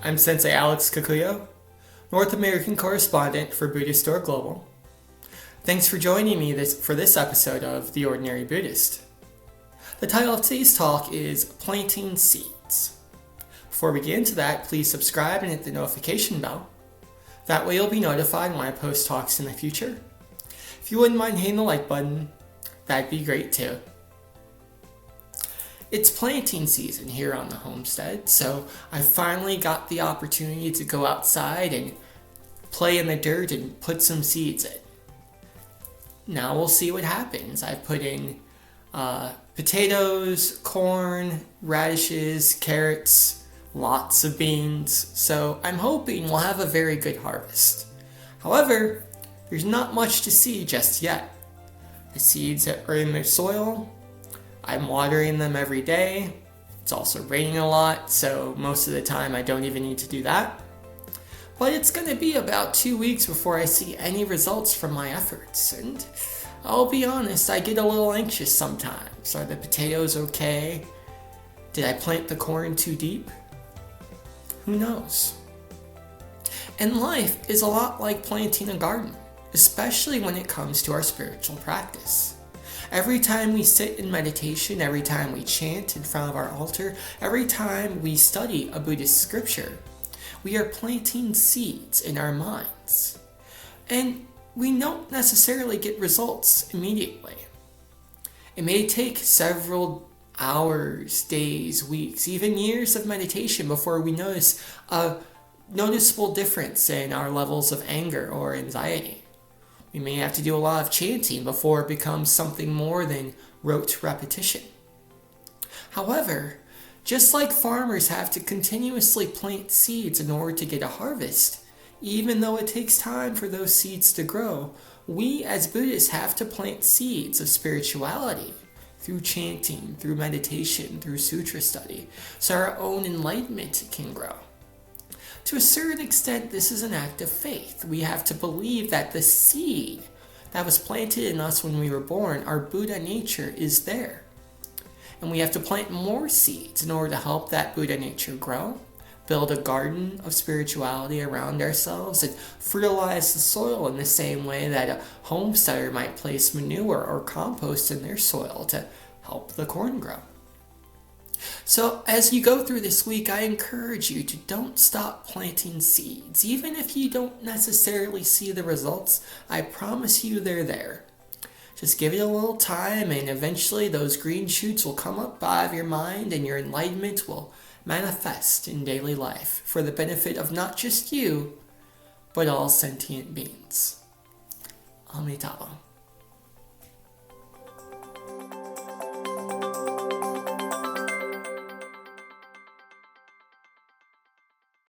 I'm Sensei Alex Kakuyo, North American Correspondent for Buddhistdoor Global. Thanks for joining me for this episode of The Ordinary Buddhist. The title of today's talk is Planting Seeds. Before we get into that, please subscribe and hit the notification bell. That way you'll be notified when I post talks in the future. If you wouldn't mind hitting the like button, that'd be great too. It's planting season here on the homestead, so I finally got the opportunity to go outside and play in the dirt and put some seeds in. Now we'll see what happens. I put in potatoes, corn, radishes, carrots, lots of beans, so I'm hoping we'll have a very good harvest. However, there's not much to see just yet. The seeds are in the soil. I'm watering them every day. It's also raining a lot, so most of the time I don't even need to do that. But it's going to be about 2 weeks before I see any results from my efforts, and I'll be honest, I get a little anxious sometimes. Are the potatoes okay? Did I plant the corn too deep? Who knows? And life is a lot like planting a garden, especially when it comes to our spiritual practice. Every time we sit in meditation, every time we chant in front of our altar, every time we study a Buddhist scripture, we are planting seeds in our minds. And we don't necessarily get results immediately. It may take several hours, days, weeks, even years of meditation before we notice a noticeable difference in our levels of anger or anxiety. We may have to do a lot of chanting before it becomes something more than rote repetition. However, just like farmers have to continuously plant seeds in order to get a harvest, even though it takes time for those seeds to grow, we as Buddhists have to plant seeds of spirituality through chanting, through meditation, through sutra study, so our own enlightenment can grow. To a certain extent, this is an act of faith. We have to believe that the seed that was planted in us when we were born, our Buddha nature, is there. And we have to plant more seeds in order to help that Buddha nature grow, build a garden of spirituality around ourselves, and fertilize the soil in the same way that a homesteader might place manure or compost in their soil to help the corn grow. So as you go through this week, I encourage you to don't stop planting seeds. Even if you don't necessarily see the results, I promise you they're there. Just give it a little time, and eventually those green shoots will come up out of your mind, and your enlightenment will manifest in daily life for the benefit of not just you, but all sentient beings. Amitabha.